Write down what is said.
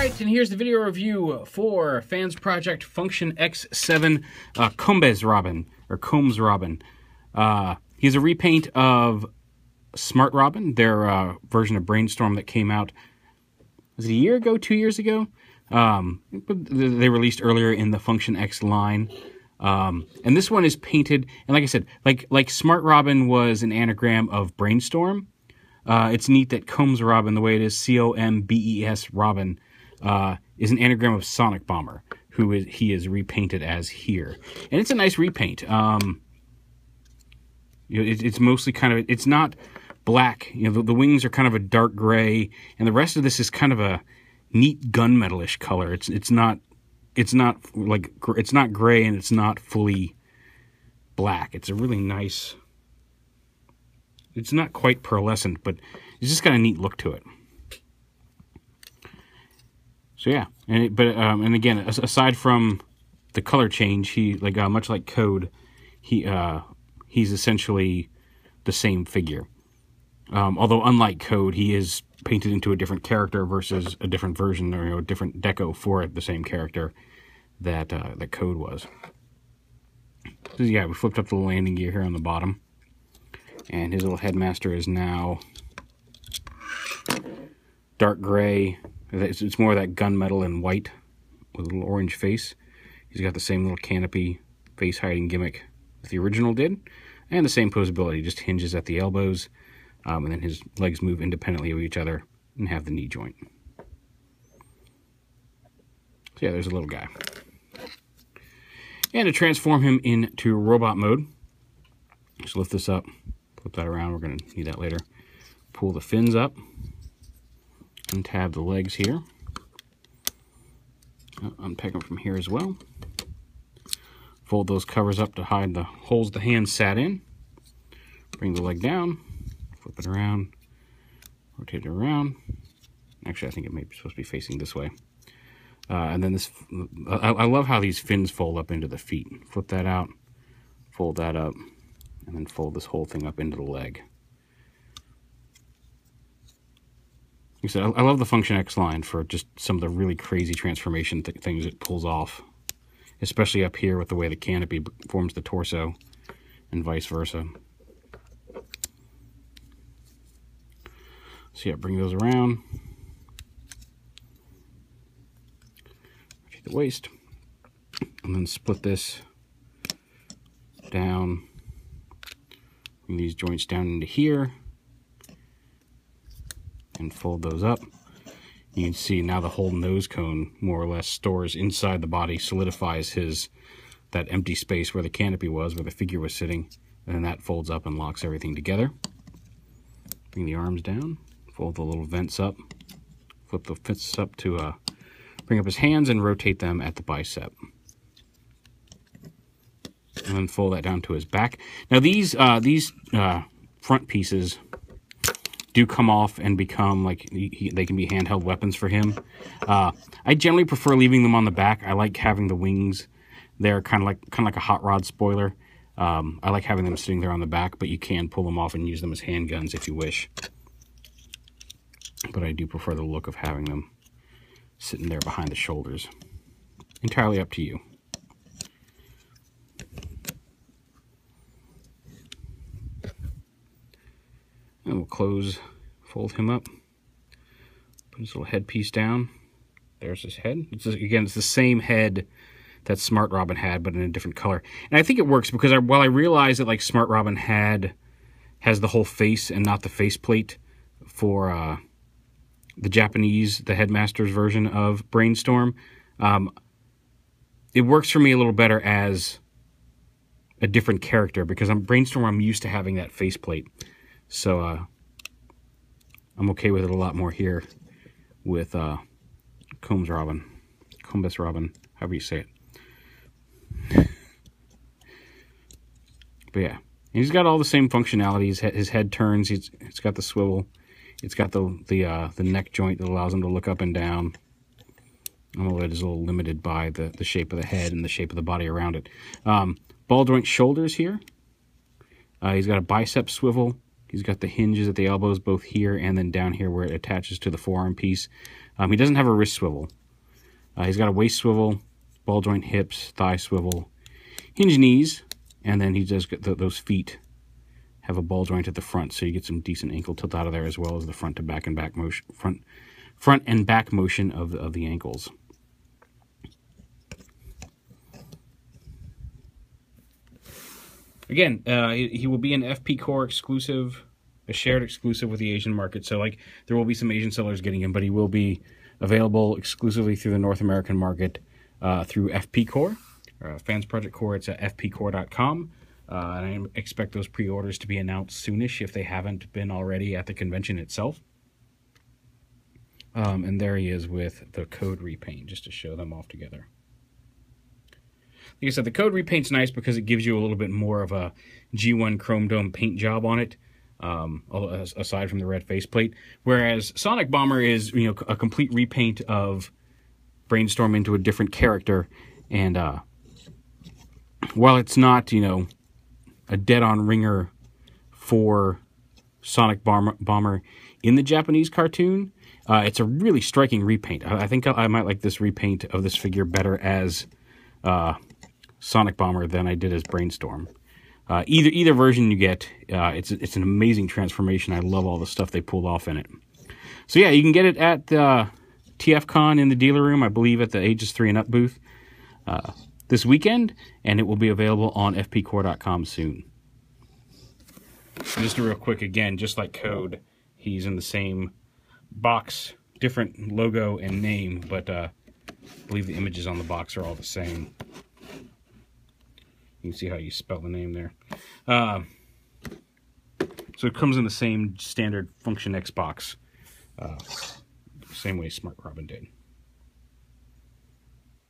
Alright, and here's the video review for FansProject Function-X7 COMBES Robin, or Combes Robin. He's a repaint of Smart Robin, their version of Brainstorm that came out, was it a year ago, 2 years ago? They released earlier in the Function-X line. And this one is painted, and like I said, like Smart Robin was an anagram of Brainstorm. It's neat that Combes Robin, the way it is, C-O-M-B-E-S Robin, is an anagram of Sonic Bomber, he is repainted as here. And it's a nice repaint. It's mostly kind of, it's not black. The wings are kind of a dark gray, and the rest of this is kind of a neat gunmetal-ish color. It's not gray, and it's not fully black. It's a really nice. It's not quite pearlescent, but it's just got a neat look to it. So yeah, and again, aside from the color change, he much like Code, he's essentially the same figure. Although unlike Code, he is painted into a different character versus a different version, or a different deco for the same character that Code was. So yeah, we flipped up the landing gear here on the bottom, and his little headmaster is now dark gray. It's more of that gunmetal and white with a little orange face. He's got the same little canopy face hiding gimmick that the original did, and the same posability, just hinges at the elbows, and then his legs move independently of each other and have the knee joint. So yeah, there's a little guy. And to transform him into robot mode, just lift this up, flip that around, we're going to need that later. Pull the fins up, and tab the legs here. Unpack them from here as well. Fold those covers up to hide the holes the hand sat in. Bring the leg down, flip it around, rotate it around. Actually, I think it may be supposed to be facing this way. And then this, I love how these fins fold up into the feet. Flip that out, fold that up, and then fold this whole thing up into the leg. Like I said, I love the Function-X line for just some of the really crazy transformation things it pulls off. Especially up here with the way the canopy forms the torso, and vice versa. So yeah, bring those around. Rotate the waist. And then split this down. Bring these joints down into here. And fold those up. You can see now the whole nose cone more or less stores inside the body, solidifies that empty space where the canopy was, where the figure was sitting, and then that folds up and locks everything together. Bring the arms down, fold the little vents up, flip the fists up to bring up his hands and rotate them at the bicep. And then fold that down to his back. Now these front pieces do come off and become they can be handheld weapons for him. I generally prefer leaving them on the back. I like having the wings there, kind of like a hot rod spoiler. I like having them sitting there on the back, but you can pull them off and use them as handguns if you wish. But I do prefer the look of having them sitting there behind the shoulders. Entirely up to you. And we'll fold him up, put his little headpiece down. There's his head. Again, it's the same head that Smart Robin had, but in a different color. And I think it works because while I realize that Smart Robin has the whole face and not the faceplate for the headmaster's version of Brainstorm, it works for me a little better as a different character because Brainstorm, I'm used to having that faceplate. So I'm okay with it a lot more here with Combes Robin, however you say it. But yeah, and he's got all the same functionalities. His head turns. It's got the swivel. It's got the neck joint that allows him to look up and down. Although it is a little limited by the shape of the head and the shape of the body around it. Ball joint shoulders here. He's got a bicep swivel, He's got the hinges at the elbows, both here and then down here where it attaches to the forearm piece. He doesn't have a wrist swivel. He's got a waist swivel, ball joint hips, thigh swivel, hinge knees, and then he does get those feet have a ball joint at the front, so you get some decent ankle tilt out of there, as well as the front to back and back motion, front and back motion of the ankles. Again, he will be an FP Core exclusive, a shared exclusive with the Asian market. So, like, there will be some Asian sellers getting him, but he will be available exclusively through the North American market through FP Core, FansProject Core. It's at fpcore.com. And I expect those pre-orders to be announced soonish if they haven't been already at the convention itself. And there he is with the code repaint, just to show them off together. Like I said, the code repaint's nice because it gives you a little bit more of a G1 chrome dome paint job on it, aside from the red faceplate. Whereas Sonic Bomber is, you know, a complete repaint of Brainstorm into a different character. And while it's not, you know, a dead-on ringer for Sonic Bomber in the Japanese cartoon, it's a really striking repaint. I think I might like this repaint of this figure better as Sonic Bomber than I did as Brainstorm. Either version you get, it's an amazing transformation. I love all the stuff they pulled off in it. So yeah, you can get it at TFcon in the dealer room, I believe at the Ages 3 and Up booth this weekend, and it will be available on fpcore.com soon. And just a real quick, again, just like Code, he's in the same box, different logo and name, but I believe the images on the box are all the same. You can see how you spell the name there. So it comes in the same standard Function-X box, same way Smart Robin did.